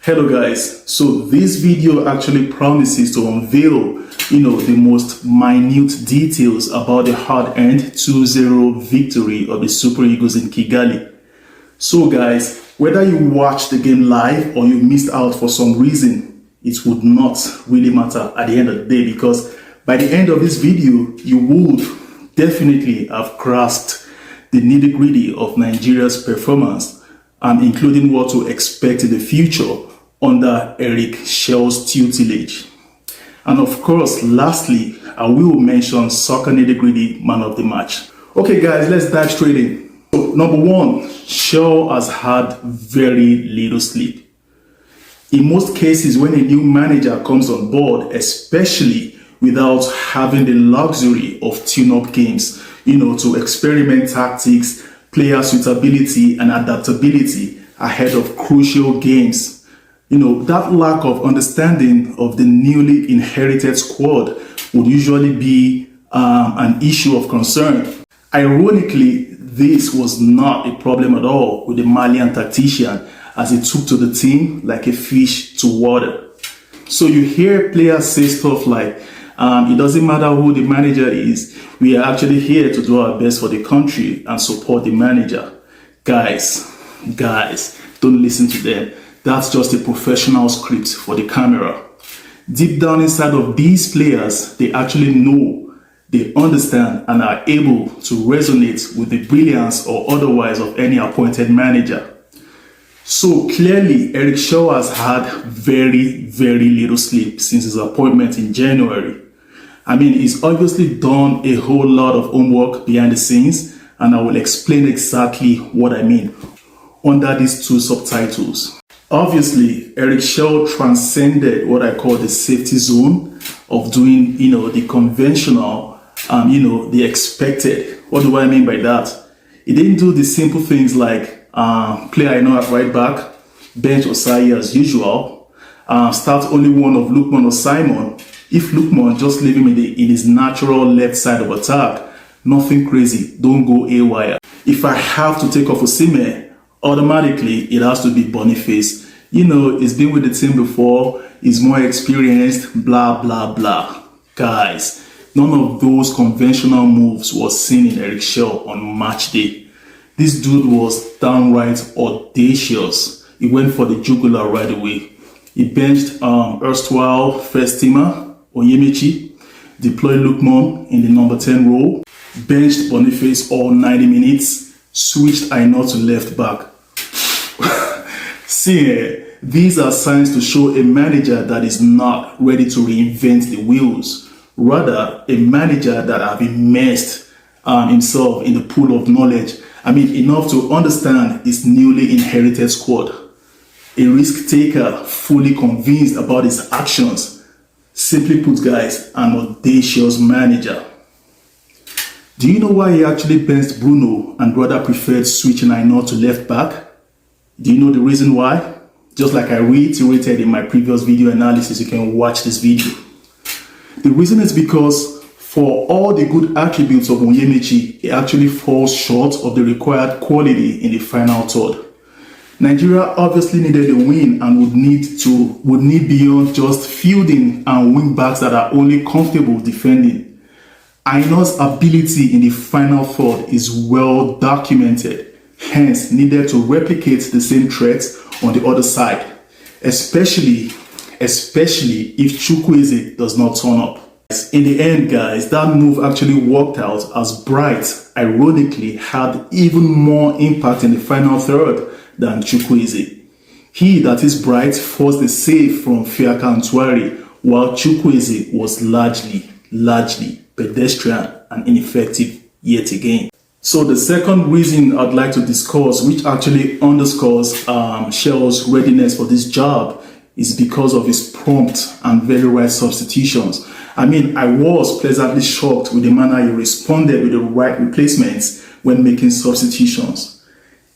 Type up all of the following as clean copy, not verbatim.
Hello guys, so this video actually promises to unveil, the most minute details about the hard-earned 2-0 victory of the Super Eagles in Kigali. So guys, whether you watched the game live or you missed out for some reason, it would not really matter at the end of the day, because by the end of this video, you would definitely have grasped the nitty-gritty of Nigeria's performance, and including what to expect in the future under Eric Shell's tutelage. And of course, lastly, I will mention soccer nitty-gritty man of the match. Okay guys, let's dive straight in. So, number one, Shell has had very little sleep. In most cases, when a new manager comes on board, especially without having the luxury of tune-up games, to experiment tactics, player suitability and adaptability ahead of crucial games, that lack of understanding of the newly inherited squad would usually be an issue of concern. Ironically, this was not a problem at all with the Malian tactician, as he took to the team like a fish to water. So you hear players say stuff like, it doesn't matter who the manager is, we are actually here to do our best for the country and support the manager. Guys, don't listen to them. That's just a professional script for the camera. Deep down inside of these players, they actually know, they understand and are able to resonate with the brilliance or otherwise of any appointed manager. So clearly, Eric Shell has had very little sleep since his appointment in January. He's obviously done a whole lot of homework behind the scenes, and I will explain exactly what I mean under these two subtitles. Obviously, Eric Shell transcended what I call the safety zone of doing, the conventional, the expected. What do I mean by that? He didn't do the simple things like play at right back, bench Osayi as usual, start only one of Lookman or Osimhen. If Lookman, just leave him in his natural left side of attack. Nothing crazy, don't go haywire. If I have to take off Osimhen, automatically it has to be Boniface. He's been with the team before, he's more experienced, blah blah. Guys, none of those conventional moves was seen in Eric Shell on match day. This dude was downright audacious. He went for the jugular right away. He benched erstwhile first teamer Onyemaechi, deployed Lookman in the number 10 role, benched Boniface all 90 minutes, switched Aina to left back. See, these are signs to show a manager that is not ready to reinvent the wheels. Rather, a manager that have immersed himself in the pool of knowledge. Enough to understand his newly inherited squad. A risk taker, fully convinced about his actions. Simply put, guys, an audacious manager. Do you know why he actually benched Bruno and rather preferred switching Aina to left back? Do you know the reason why? Just like I reiterated in my previous video analysis, you can watch this video. The reason is because for all the good attributes of Onyemaechi, he actually falls short of the required quality in the final third. Nigeria obviously needed a win and would need beyond just fielding and wing backs that are only comfortable defending. Aina's ability in the final third is well documented, hence needed to replicate the same threats on the other side, especially if Chukwueze does not turn up. In the end, guys, that move actually worked out, as Bright ironically had even more impact in the final third than Chukwueze. He, that is Bright, forced the save from Fiaka Ntwari, while Chukwueze was largely pedestrian and ineffective yet again. So the second reason I'd like to discuss, which actually underscores Shell's readiness for this job, is because of his prompt and very right substitutions. I was pleasantly shocked with the manner he responded with the right replacements when making substitutions.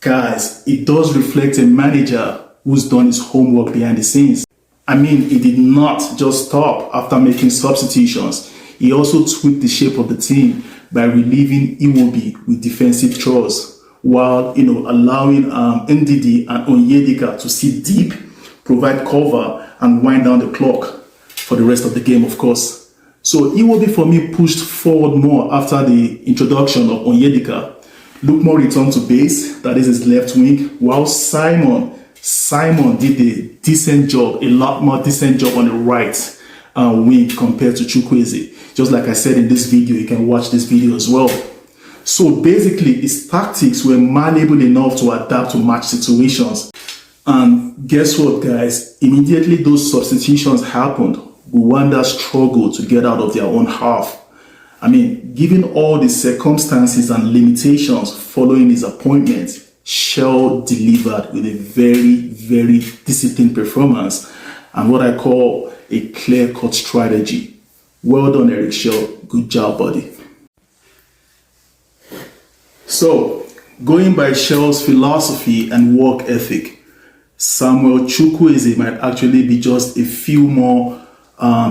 Guys, it does reflect a manager who's done his homework behind the scenes. He did not just stop after making substitutions. He also tweaked the shape of the team by relieving Eguavoen with defensive chores, while allowing Ndidi and Onyedika to sit deep provide cover, and wind down the clock for the rest of the game, of course. So Iwobi for me pushed forward more after the introduction of Onyedika. Lookman returned to base, that is his left wing, while Simon did a decent job, a lot more decent job on the right wing compared to Chukwueze. Just like I said in this video, you can watch this video as well. So basically, his tactics were malleable enough to adapt to match situations. And guess what, guys? Immediately those substitutions happened, Rwanda struggled to get out of their own half. I mean, given all the circumstances and limitations following his appointment, Shell delivered with a very, very disciplined performance and what I call a clear-cut strategy. Well done, Eric Shell. Good job, buddy. So, going by Shell's philosophy and work ethic, Samuel Chukwueze might actually be just a few more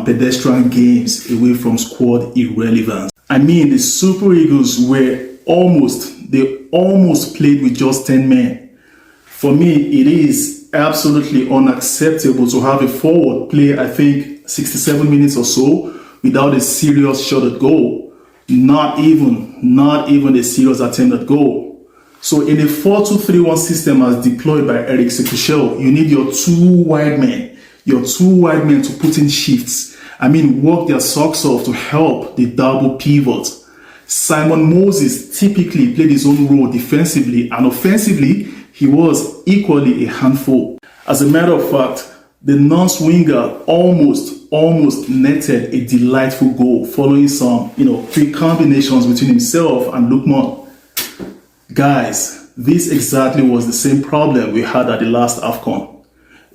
pedestrian games away from squad irrelevance. I mean, the Super Eagles were almost played with just 10 men. For me, it is absolutely unacceptable to have a forward play, I think, 67 minutes or so without a serious shot at goal. Not even a serious attempt at goal. So in a 4-2-3-1 system as deployed by Eric Sekusel, you need your two wide men to put in shifts. I mean, work their socks off to help the double pivot. Simon Moses typically played his own role defensively, and offensively, he was equally a handful. As a matter of fact, the nonce winger almost netted a delightful goal following some, quick combinations between himself and Lookman. Guys, this exactly was the same problem we had at the last AFCON.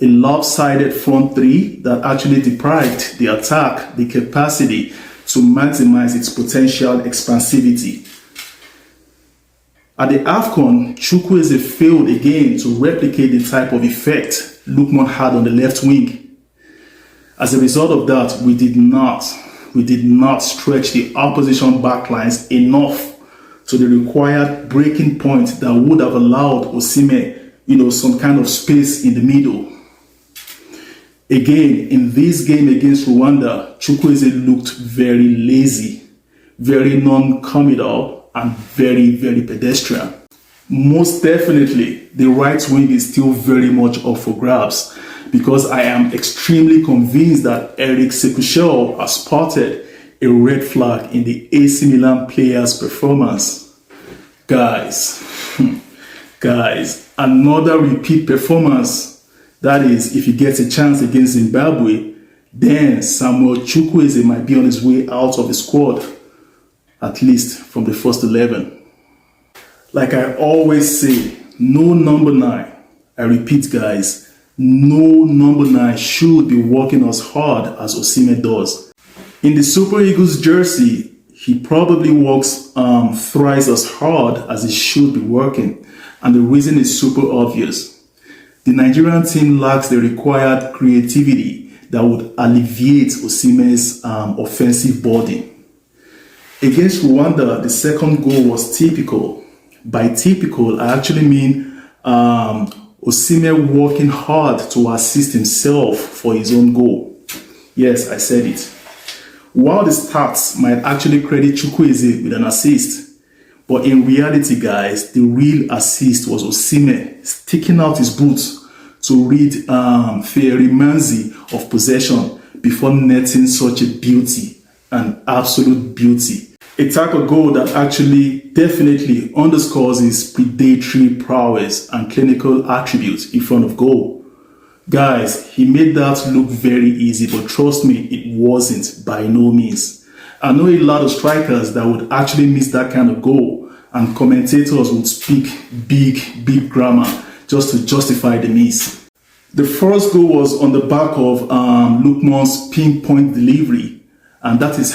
A lopsided front three that actually deprived the attack the capacity to maximize its potential expansivity. At the AFCON, Chukwueze failed again to replicate the type of effect Lookman had on the left wing. As a result of that, we did not stretch the opposition backlines enough to the required breaking point that would have allowed Osimhen, some kind of space in the middle. Again, in this game against Rwanda, Chukwueze looked very lazy, very non-committal, and very, very pedestrian. Most definitely, the right wing is still very much up for grabs because I am extremely convinced that Eric Sekusel has spotted a red flag in the AC Milan player's performance. Guys, another repeat performance. That is, if he gets a chance against Zimbabwe, then Samuel Chukwueze might be on his way out of the squad, at least from the first 11. Like I always say, no number 9. I repeat, guys, no number 9 should be working as hard as Osimhen does. In the Super Eagles jersey, he probably works thrice as hard as he should be working, and the reason is super obvious. The Nigerian team lacks the required creativity that would alleviate Osimhen's offensive burden. Against Rwanda, the second goal was typical. By typical, I actually mean Osimhen working hard to assist himself for his own goal. Yes, I said it. While the stats might actually credit Chukwueze with an assist, but in reality, guys, the real assist was Osimhen sticking out his boots to rid Thierry Manzi of possession before netting such a beauty, an absolute beauty. A tackle goal that actually definitely underscores his predatory prowess and clinical attributes in front of goal. Guys, he made that look very easy, but trust me, it wasn't by no means. I know a lot of strikers that would actually miss that kind of goal, and commentators would speak big grammar just to justify the miss. The first goal was on the back of Lookman's pinpoint delivery, and that is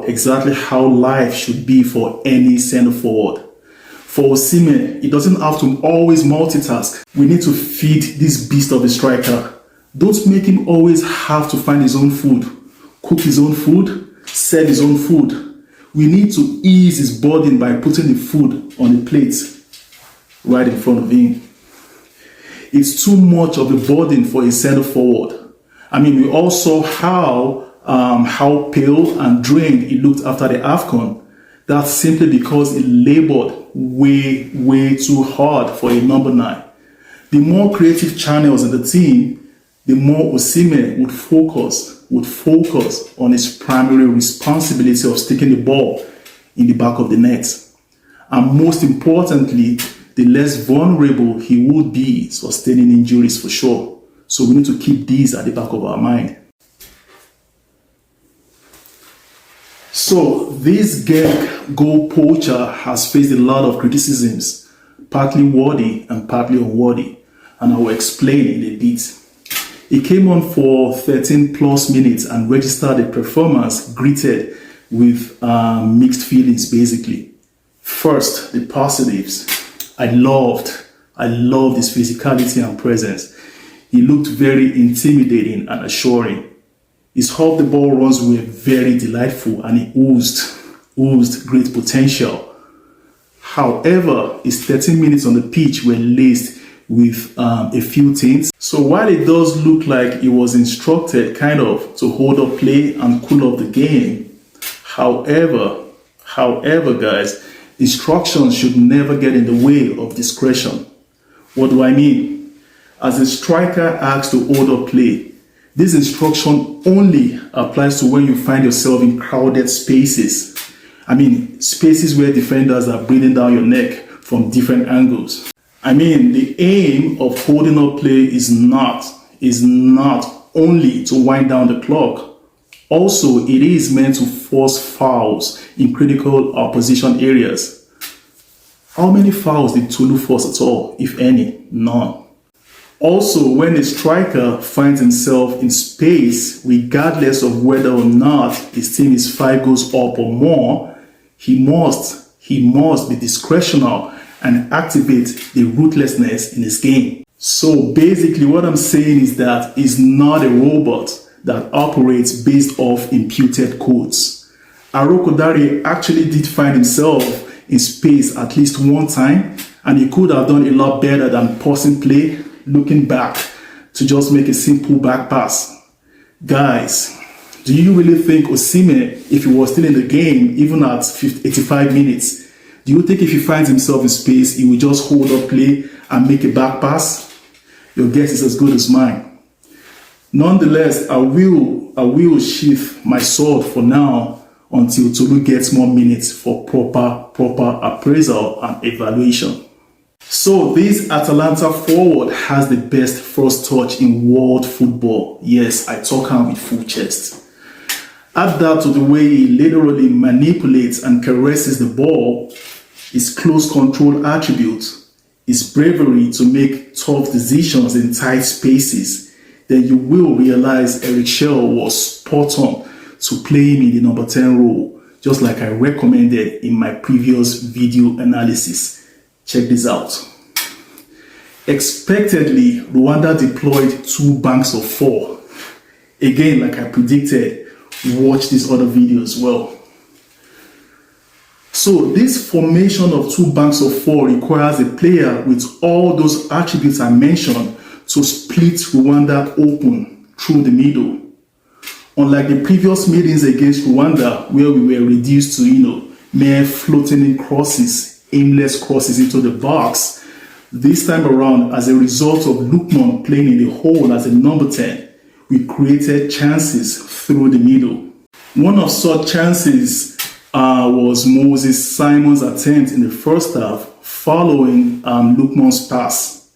exactly how life should be for any center forward. For Osimhen, he doesn't have to always multitask. We need to feed this beast of a striker. Don't make him always have to find his own food, cook his own food, serve his own food. We need to ease his burden by putting the food on the plate right in front of him. it's too much of a burden for a center forward. I mean, we all saw how pale and drained he looked after the AFCON. That's simply because he labored way too hard for a number 9. The more creative channels in the team, the more Osimhen would focus on his primary responsibility of sticking the ball in the back of the net. And most importantly, the less vulnerable he would be sustaining injuries for sure. So we need to keep these at the back of our mind. So this Genk goal poacher has faced a lot of criticisms, partly worthy and partly unworthy, and I will explain in a bit. He came on for 13 plus minutes and registered a performance greeted with mixed feelings basically. First, the positives. I loved his physicality and presence. He looked very intimidating and assuring. His off the ball runs were very delightful and he oozed great potential. However, his 13 minutes on the pitch were laced with a few things. So while it does look like he was instructed kind of to hold up play and cool off the game, however guys, instructions should never get in the way of discretion. What do I mean? As a striker asked to hold up play, this instruction only applies to when you find yourself in crowded spaces. I mean, spaces where defenders are breathing down your neck from different angles. I mean, the aim of holding up play is not only to wind down the clock. Also, it is meant to force fouls in critical opposition areas. How many fouls did Tolu force at all, if any? None. Also, when a striker finds himself in space, regardless of whether or not his team is 5 goals up or more, he must be discretional and activate the ruthlessness in his game. So basically what I'm saying is that he's not a robot that operates based off imputed codes. Arokodare actually did find himself in space at least one time, and he could have done a lot better than pausing play, looking back to just make a simple back pass. Guys, do you really think Osimhen, if he was still in the game, even at 85 minutes, do you think if he finds himself in space, he will just hold up play and make a back pass? Your guess is as good as mine. Nonetheless, I will sheath my sword for now until Tolu gets more minutes for proper appraisal and evaluation. So this Atalanta forward has the best first touch in world football. Yes, I talk him with full chest. Add that to the way he literally manipulates and caresses the ball, his close control attributes, his bravery to make tough decisions in tight spaces, then you will realize Eric Schell was spot on to play him in the number 10 role, just like I recommended in my previous video analysis. Check this out. Expectedly, Rwanda deployed 2 banks of 4. Again, like I predicted, watch this other video as well. So this formation of 2 banks of 4 requires a player with all those attributes I mentioned to split Rwanda open through the middle. Unlike the previous meetings against Rwanda, where we were reduced to, mere floating in crosses, aimless crosses into the box, this time around, as a result of Lookman playing in the hole as a number 10, we created chances through the middle. One of such chances was Moses Simon's attempt in the first half following Lookman's pass.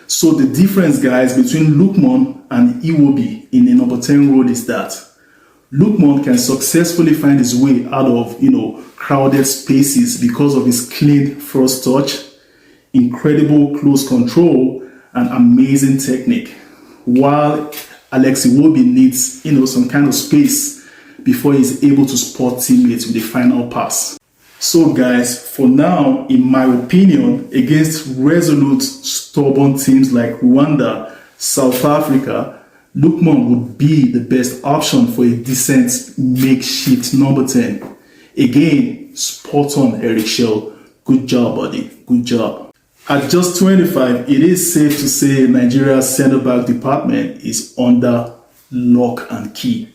So the difference, guys, between Lookman and Eguavoen in the number 10 role is that Lookman can successfully find his way out of, crowded spaces because of his clean first touch, incredible close control, and amazing technique, while Eguavoen needs, some kind of space before he's able to spot teammates with the final pass. So guys, for now, in my opinion, against resolute, stubborn teams like Rwanda, South Africa, Lookman would be the best option for a decent makeshift number 10. Again, spot on, Eric Schell. Good job, buddy. Good job. At just 25, it is safe to say Nigeria's centre-back department is under lock and key.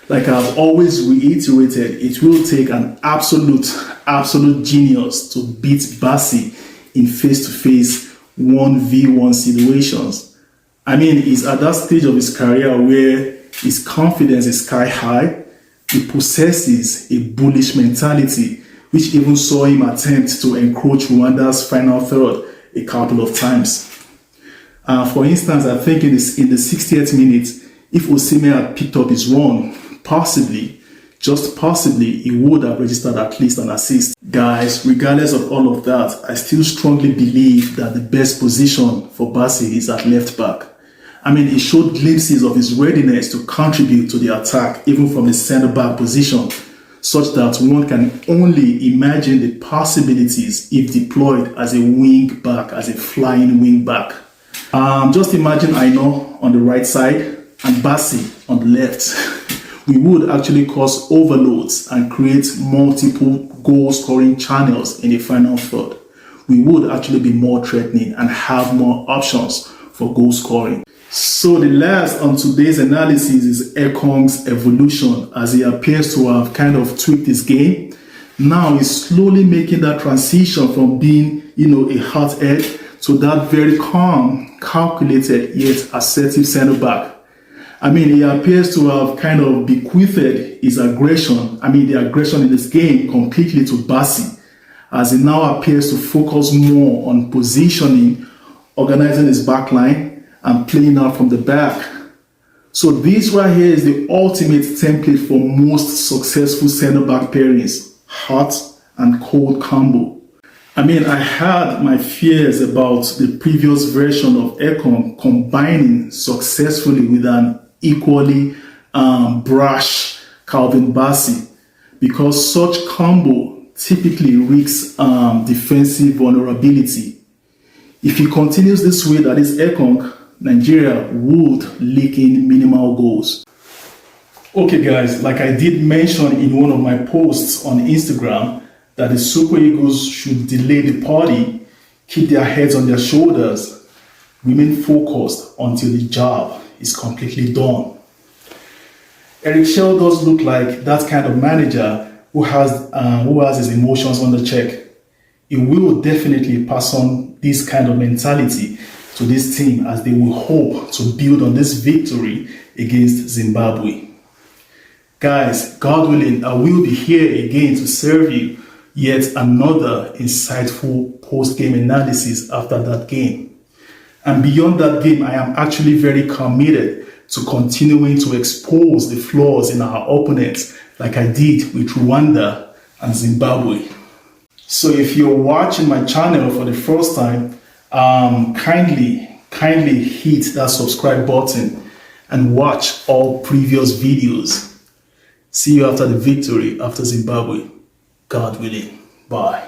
Like I've always reiterated, it will take an absolute genius to beat Bassey in face-to-face 1v1 situations. I mean, he's at that stage of his career where his confidence is sky high. He possesses a bullish mentality, which even saw him attempt to encroach Rwanda's final third a couple of times. For instance, I think in the 60th minute, if Osimhen had picked up his run, possibly, just possibly, he would have registered at least an assist. Guys, regardless of all of that, I still strongly believe that the best position for Bassey is at left back. I mean, he showed glimpses of his readiness to contribute to the attack, even from the centre-back position, such that one can only imagine the possibilities if deployed as a wing back, as a flying wing back. Just imagine Aino on the right side and Bassey on the left. We would actually cause overloads and create multiple goal-scoring channels in the final third. We would actually be more threatening and have more options for goal scoring. So the last on today's analysis is Ekong's evolution, as he appears to have kind of tweaked his game. Now he's slowly making that transition from being, a hothead to that very calm, calculated yet assertive centre-back. I mean, he appears to have kind of bequeathed his aggression, the aggression in his game completely to Bassey, as he now appears to focus more on positioning, organizing his backline, and playing out from the back. So this right here is the ultimate template for most successful centre-back pairings, hot and cold combo. I mean, I had my fears about the previous version of Ekong combining successfully with an equally brash Calvin Bassey, because such combo typically risks defensive vulnerability. If he continues this way, that is Ekong, Nigeria would leak in minimal goals. Okay guys, like I did mention in one of my posts on Instagram, that the Super Eagles should delay the party, keep their heads on their shoulders, remain focused until the job is completely done. Eric Shell does look like that kind of manager who has his emotions under check. He will definitely pass on this kind of mentality to this team, as they will hope to build on this victory against Zimbabwe. Guys, God willing, I will be here again to serve you yet another insightful post-game analysis after that game. And beyond that game, I am actually very committed to continuing to expose the flaws in our opponents, like I did with Rwanda and Zimbabwe. So if you're watching my channel for the first time, kindly hit that subscribe button and watch all previous videos. See you after the victory after Zimbabwe, God willing. Bye.